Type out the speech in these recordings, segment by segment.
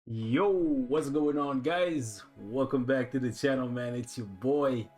Yo, what's going on, guys? Welcome back to the channel, man. It's your boy,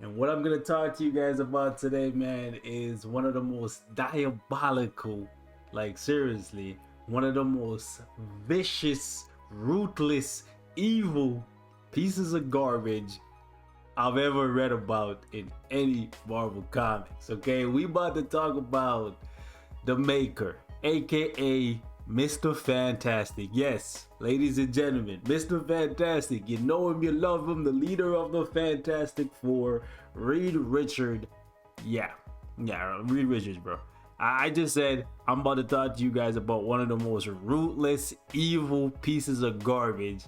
and what I'm gonna talk to you guys about today, man, is one of the most diabolical, like seriously, one of the most vicious, ruthless, evil pieces of garbage I've ever read about in any Marvel comics. Okay, we about to talk about the Maker, aka Mr. Fantastic. Yes, ladies and gentlemen, Mr. Fantastic. You know him, you love him, the leader of the Fantastic Four, Reed Richards. Yeah, Reed Richards, bro. I just said I'm about to talk to you guys about one of the most ruthless, evil pieces of garbage,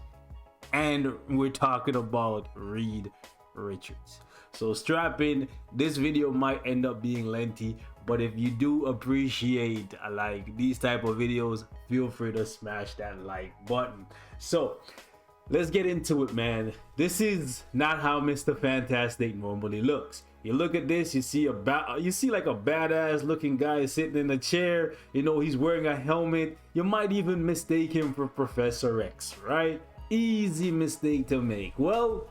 and we're talking about Reed Richards. So strap in. This video might end up being lengthy, but if you do appreciate like these type of videos, feel free to smash that like button. So let's get into it, man. This is not how Mr. Fantastic normally looks. You look at this, you see like a badass looking guy sitting in a chair. You know, he's wearing a helmet. You might even mistake him for Professor X, right? Easy mistake to make. Well,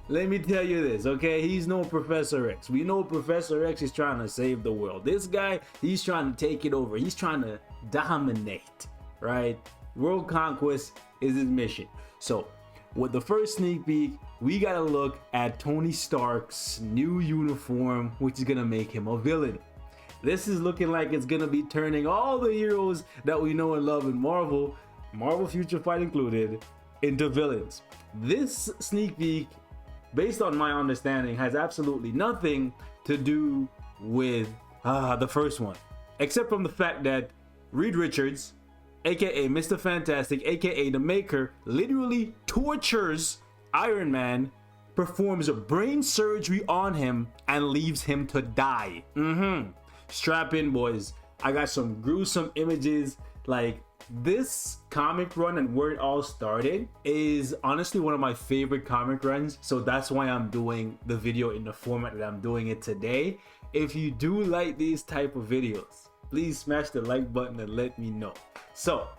let me tell you this, okay? He's no Professor X. We know Professor X is trying to save the world. This guy, he's trying to take it over. He's trying to dominate, right? World conquest is his mission. So, with the first sneak peek, we gotta look at Tony Stark's new uniform, which is gonna make him a villain. This is looking like it's gonna be turning all the heroes that we know and love in Marvel Future Fight included, into villains. This sneak peek, based on my understanding, has absolutely nothing to do with the first one, except from the fact that Reed Richards, aka Mr. Fantastic, aka the Maker, literally tortures Iron Man, performs a brain surgery on him, and leaves him to die. Strap in, boys. I got some gruesome images. Like, this comic run and where it all started is honestly one of my favorite comic runs, so that's why I'm doing the video in the format that I'm doing it today. If you do like these type of videos, please smash the like button and let me know. So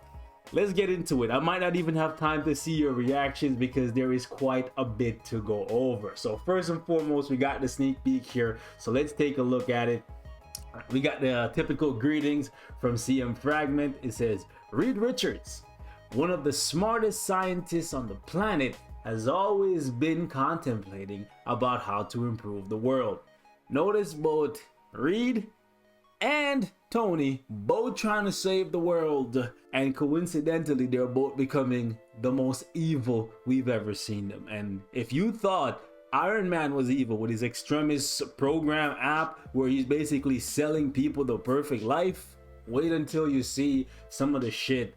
let's get into it. I might not even have time to see your reactions because there is quite a bit to go over. So first and foremost, we got the sneak peek here, so let's take a look at it. We got the typical greetings from CM Fragment. It says, Reed Richards, one of the smartest scientists on the planet, has always been contemplating about how to improve the world. Notice both Reed and Tony both trying to save the world, and coincidentally they're both becoming the most evil we've ever seen them. And if you thought Iron Man was evil with his Extremis program app where he's basically selling people the perfect life, wait until you see some of the shit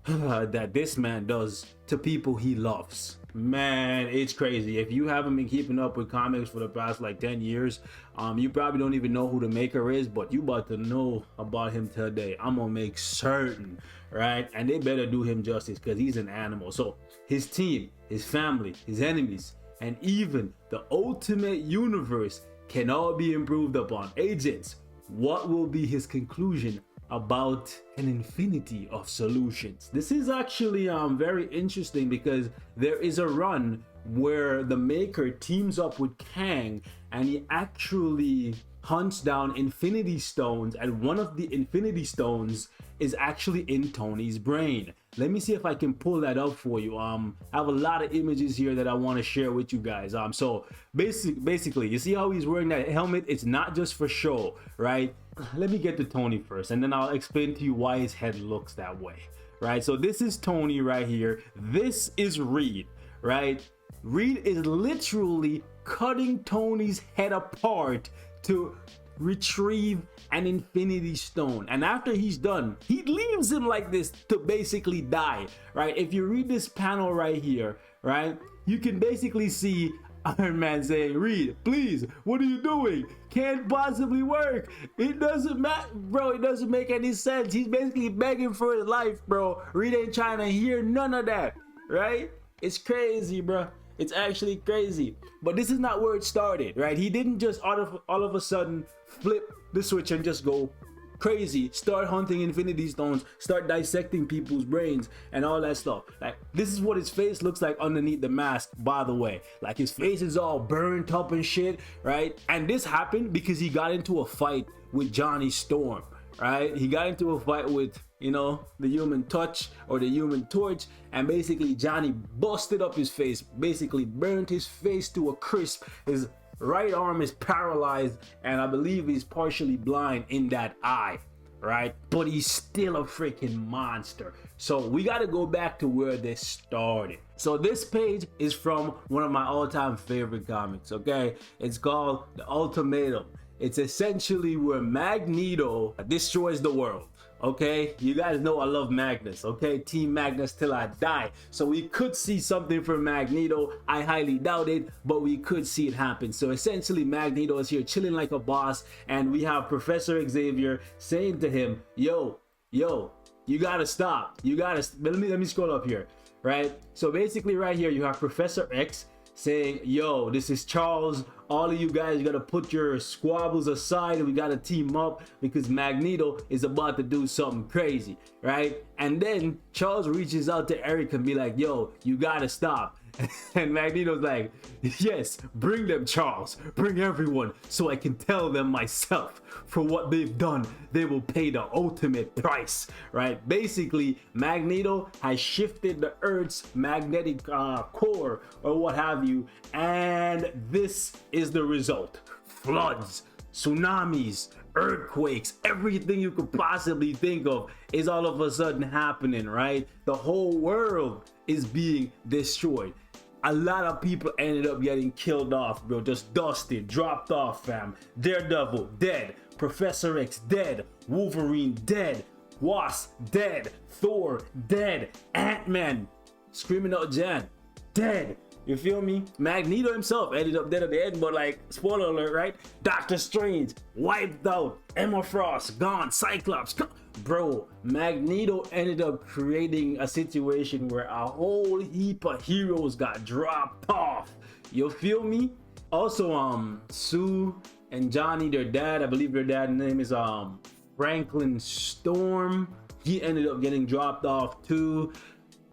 that this man does to people he loves. Man, it's crazy. If you haven't been keeping up with comics for the past like 10 years, you probably don't even know who the Maker is, but you about to know about him today. I'm gonna make certain, right? And they better do him justice because he's an animal. So his team, his family, his enemies, and even the ultimate universe can all be improved upon. Agents, what will be his conclusion about an infinity of solutions? This is actually very interesting because there is a run where the Maker teams up with Kang and he actually hunts down Infinity Stones, and one of the Infinity Stones is actually in Tony's brain. Let me see if I can pull that up for you. I have a lot of images here that I want to share with you guys. So basically, you see how he's wearing that helmet? It's not just for show, right? Let me get to Tony first, and then I'll explain to you why his head looks that way, right? So this is Tony right here. This is Reed, right? Reed is literally cutting Tony's head apart to retrieve an Infinity Stone, and after he's done, he leaves him like this to basically die, right? If you read this panel right here, right, you can basically see Iron Man saying, Reed, please, what are you doing? Can't possibly work. It doesn't matter, bro. It doesn't make any sense. He's basically begging for his life, bro. Reed ain't trying to hear none of that, right? It's crazy, bro. It's actually crazy. But this is not where it started, right? He didn't just all of a sudden flip the switch and just go, crazy, start hunting Infinity Stones, start dissecting people's brains and all that stuff. Like, this is what his face looks like underneath the mask, by the way. Like, his face is all burnt up and shit, right? And this happened because he got into a fight with Johnny Storm, right? He got into a fight with, you know, the Human Touch or the Human Torch, and basically Johnny busted up his face, basically burnt his face to a crisp. His right arm is paralyzed, and I believe he's partially blind in that eye, right? But he's still a freaking monster. So we got to go back to where this started. So this page is from one of my all-time favorite comics, okay? It's called The Ultimatum. It's essentially where Magneto destroys the world. Okay, you guys know I love Magnus, okay? Team Magnus till I die. So we could see something from Magneto. I highly doubt it, but we could see it happen. So essentially Magneto is here chilling like a boss, and we have Professor Xavier saying to him, yo, you gotta stop. You gotta, let me scroll up here, right? So basically right here you have Professor X saying, yo, this is Charles. All of you guys gotta put your squabbles aside and we gotta team up because Magneto is about to do something crazy, right? And then Charles reaches out to Eric and be like, yo, you gotta stop. And Magneto's like, yes, bring them, Charles, bring everyone so I can tell them myself. For what they've done, they will pay the ultimate price, right? Basically, Magneto has shifted the Earth's magnetic core or what have you, and this is the result. Floods, tsunamis, earthquakes, everything you could possibly think of is all of a sudden happening, right? The whole world is being destroyed. A lot of people ended up getting killed off, bro. Just dusted, dropped off, fam. Daredevil, dead. Professor X, dead. Wolverine, dead. Wasp, dead. Thor, dead. Ant-Man, screaming out Jan, dead. You feel me? Magneto himself ended up dead at the end, but like, spoiler alert, right? Doctor Strange, wiped out. Emma Frost, gone. Cyclops, gone. Bro, Magneto ended up creating a situation where a whole heap of heroes got dropped off. You feel me? Also, Sue and Johnny, their dad, I believe their dad's name is Franklin Storm. He ended up getting dropped off too.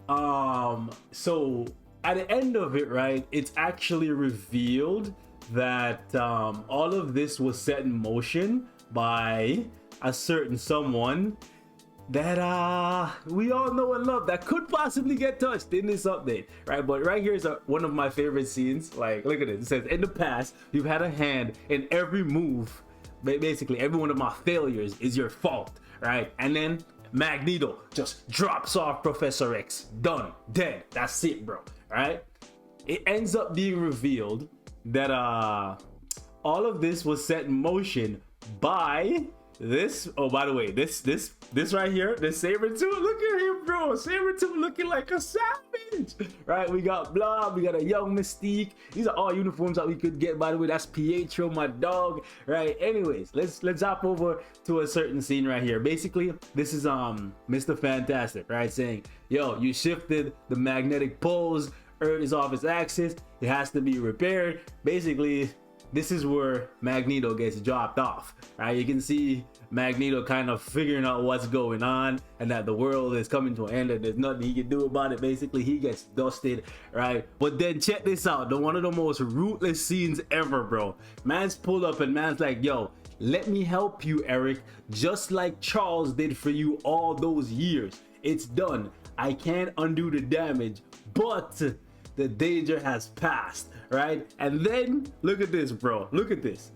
So at the end of it, right, it's actually revealed that all of this was set in motion by a certain someone that we all know and love that could possibly get touched in this update, right? But right here is one of my favorite scenes. Like, look at it. It says, in the past, you've had a hand in every move. Basically, every one of my failures is your fault, right? And then Magneto just drops off Professor X. Done. Dead. That's it, bro. Right? It ends up being revealed that all of this was set in motion by this. Oh, by the way, this right here, this Sabretooth, look at him, bro. Sabretooth looking like a savage, right? We got Blob, we got a young Mystique. These are all uniforms that we could get, by the way. That's Pietro, my dog, right? Anyways, let's hop over to a certain scene right here. Basically, this is Mr. Fantastic, right? Saying, yo, you shifted the magnetic poles, Earth is off its axis, it has to be repaired. Basically, this is where Magneto gets dropped off, right? You can see Magneto kind of figuring out what's going on and that the world is coming to an end and there's nothing he can do about it. Basically, he gets dusted, right? But then check this out, one of the most ruthless scenes ever, bro. Man's pulled up and man's like, yo, let me help you, Eric, just like Charles did for you all those years. It's done. I can't undo the damage, but the danger has passed, right? And then look at this, bro. Look at this.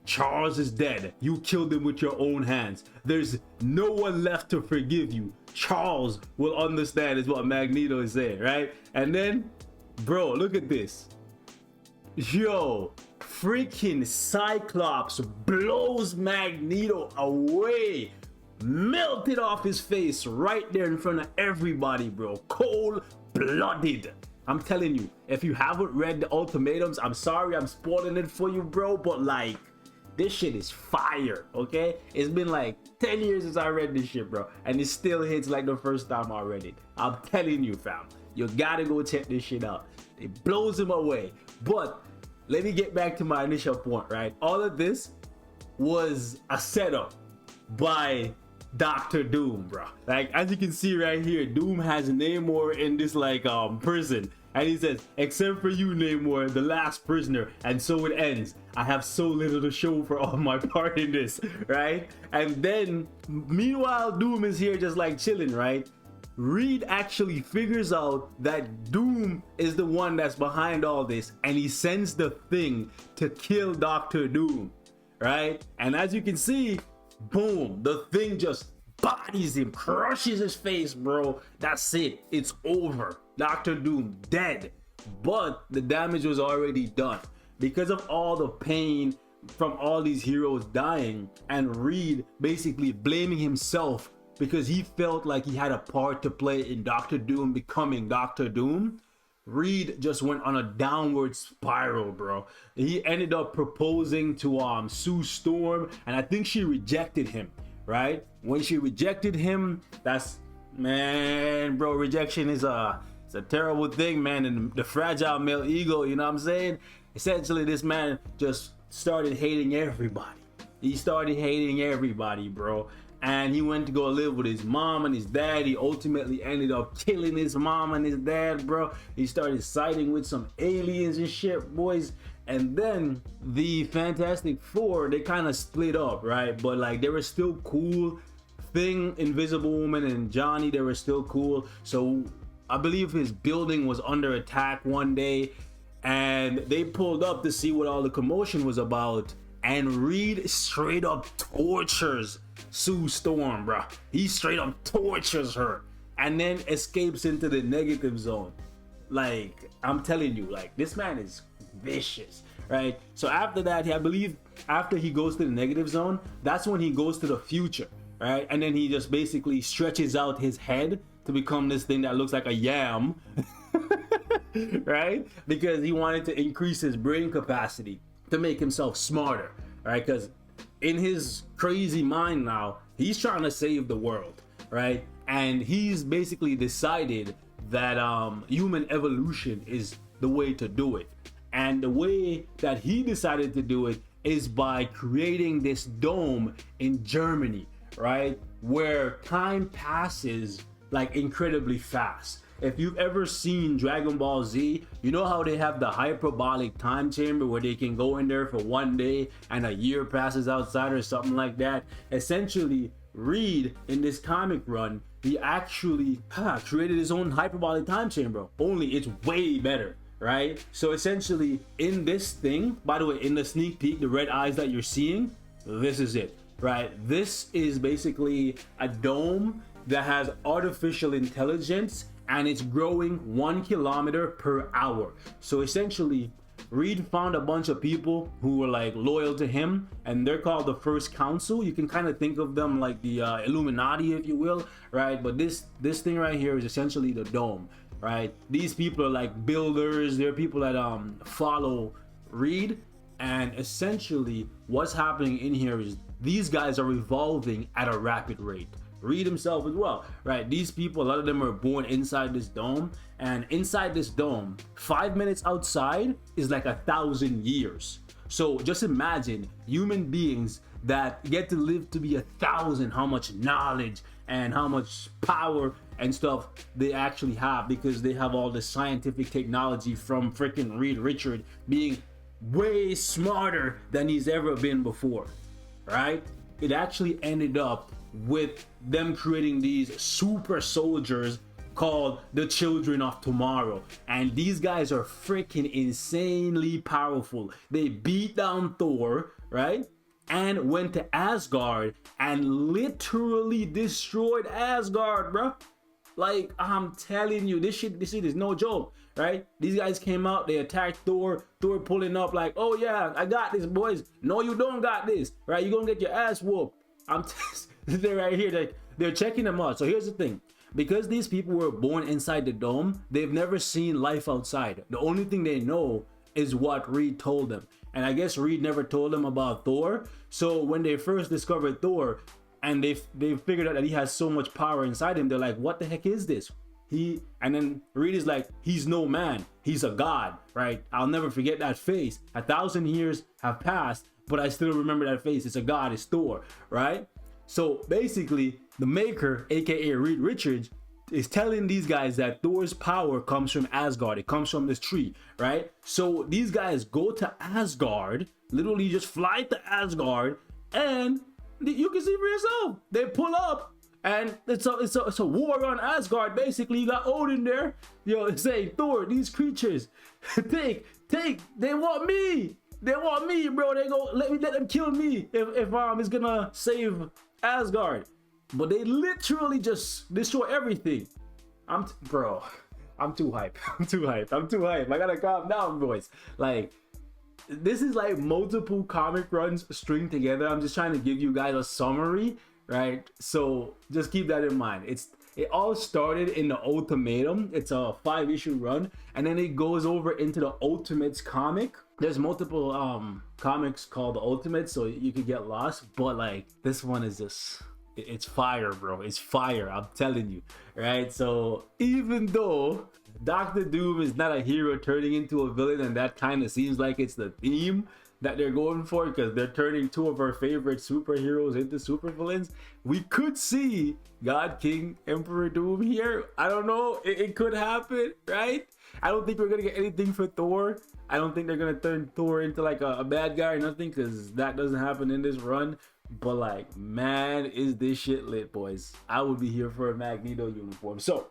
Charles is dead. You killed him with your own hands. There's no one left to forgive you. Charles will understand, is what Magneto is saying, right? And then, bro, look at this. Yo, freaking Cyclops blows Magneto away. Melted off his face right there in front of everybody, bro. Cold-blooded. I'm telling you, if you haven't read the Ultimatums, I'm sorry I'm spoiling it for you, bro, but like, this shit is fire, okay? It's been like 10 years since I read this shit, bro, and it still hits like the first time I read it. I'm telling you, fam, you gotta go check this shit out. It blows him away. But let me get back to my initial point, right? All of this was a setup by Dr. Doom, bro. Like, as you can see right here, Doom has Namor in this like prison, and he says, except for you, Namor, the last prisoner. And so it ends. I have so little to show for all my part in this, right? And then meanwhile, Doom is here just like chilling, right? Reed actually figures out that Doom is the one that's behind all this, and he sends the Thing to kill Dr. Doom, right? And as you can see, boom, the Thing just bodies him, crushes his face, bro. That's it. It's over. Dr. Doom dead. But the damage was already done because of all the pain from all these heroes dying, and Reed basically blaming himself because he felt like he had a part to play in Dr. Doom becoming Dr. Doom. Reed just went on a downward spiral, bro. He ended up proposing to Sue Storm, and I think she rejected him, right? When she rejected him, that's, man, bro, rejection is it's a terrible thing, man. And the fragile male ego, you know what I'm saying? Essentially, this man just started hating everybody. He started hating everybody, bro. And he went to go live with his mom and his dad. He ultimately ended up killing his mom and his dad, bro. He started siding with some aliens and shit, boys. And then the Fantastic Four, they kind of split up, right? But like, they were still cool. Thing, Invisible Woman, and Johnny, they were still cool. So I believe his building was under attack one day, and they pulled up to see what all the commotion was about. And Reed straight up tortures Sue Storm, bro. He straight up tortures her and then escapes into the negative zone. Like, I'm telling you, like, this man is vicious, right? So after that, I believe after he goes to the negative zone, that's when he goes to the future, right? And then he just basically stretches out his head to become this thing that looks like a yam, right? Because he wanted to increase his brain capacity to make himself smarter, right? Because in his crazy mind now, he's trying to save the world, right? And he's basically decided that human evolution is the way to do it. And the way that he decided to do it is by creating this dome in Germany, right? Where time passes like incredibly fast. If you've ever seen Dragon Ball Z, you know how they have the hyperbolic time chamber where they can go in there for one day and a year passes outside or something like that. Essentially, Reed in this comic run, he actually created his own hyperbolic time chamber, only it's way better, right? So essentially in this thing, by the way, in the sneak peek, the red eyes that you're seeing, this is it, right? This is basically a dome that has artificial intelligence, and it's growing 1 kilometer per hour. So essentially, Reed found a bunch of people who were like loyal to him, and they're called the First Council. You can kind of think of them like the Illuminati, if you will, right? But this thing right here is essentially the dome, right? These people are like builders. They're people that follow Reed, and essentially what's happening in here is these guys are evolving at a rapid rate. Reed himself as well, right? These people, a lot of them are born inside this dome, and inside this dome, 5 minutes outside is like 1,000 years. So just imagine human beings that get to live to be 1,000, how much knowledge and how much power and stuff they actually have, because they have all the scientific technology from freaking Reed Richard being way smarter than he's ever been before, right? It actually ended up with them creating these super soldiers called the Children of Tomorrow, and these guys are freaking insanely powerful. They beat down Thor, right, and went to Asgard and literally destroyed Asgard, bro. Like, I'm telling you, this shit is no joke, right? These guys came out, they attacked Thor pulling up like, oh yeah, I got this, boys. No, you don't got this, right? You're gonna get your ass whooped. They're right here, they're checking them out. So here's the thing, because these people were born inside the dome, they've never seen life outside. The only thing they know is what Reed told them, and I guess Reed never told them about Thor. So when they first discovered Thor and they figured out that he has so much power inside him, they're like, what the heck is this? And then Reed is like, he's no man, he's a god, right? I'll never forget that face. 1,000 years have passed, but I still remember that face. It's a god, it's Thor, right? So basically, the maker, aka Reed Richards, is telling these guys that Thor's power comes from Asgard. It comes from this tree, right? So these guys go to Asgard, literally just fly to Asgard, and you can see for yourself. They pull up, and it's a war on Asgard. Basically, you got Odin there, saying, Thor, these creatures, they want me. They want me, bro. They go, let them kill me if it's gonna save Asgard. But they literally just destroy everything. Bro, I'm too hype. I'm too hype. I gotta calm down, boys. Like, this is like multiple comic runs stringed together. I'm just trying to give you guys a summary, right? So just keep that in mind. It all started in the Ultimatum. It's a 5-issue run, and then it goes over into the Ultimates comic. There's multiple comics called the Ultimates, so you could get lost. But like, this one is just, it's fire, bro. It's fire, I'm telling you, right? So even though Doctor Doom is not a hero turning into a villain, and that kind of seems like it's the theme that they're going for, because they're turning two of our favorite superheroes into supervillains, we could see God King Emperor Doom here. I don't know, it could happen, right? I don't think we're gonna get anything for Thor. I don't think they're gonna turn Thor into like a bad guy or nothing, because that doesn't happen in this run. But like, man, is this shit lit, boys. I would be here for a Magneto uniform. So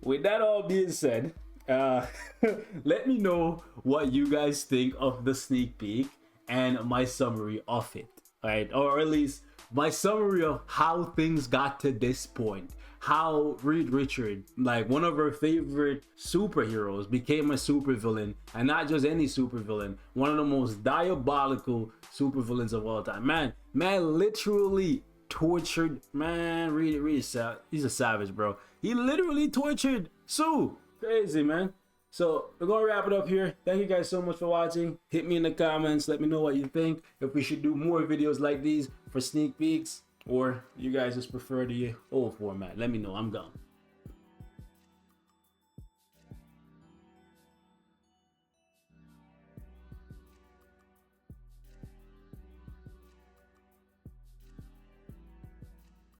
with that all being said, let me know what you guys think of the sneak peek and my summary of it, right? Or at least my summary of how things got to this point, how Reed Richards, like one of our favorite superheroes, became a supervillain, and not just any supervillain, one of the most diabolical supervillains of all time. Man literally tortured, Reed is he's a savage, bro. He literally tortured Sue. Crazy, man. So we're gonna wrap it up here. Thank you guys so much for watching. Hit me in the comments, let me know what you think, if we should do more videos like these for sneak peeks, or you guys just prefer the old format. Let me know. I'm gone.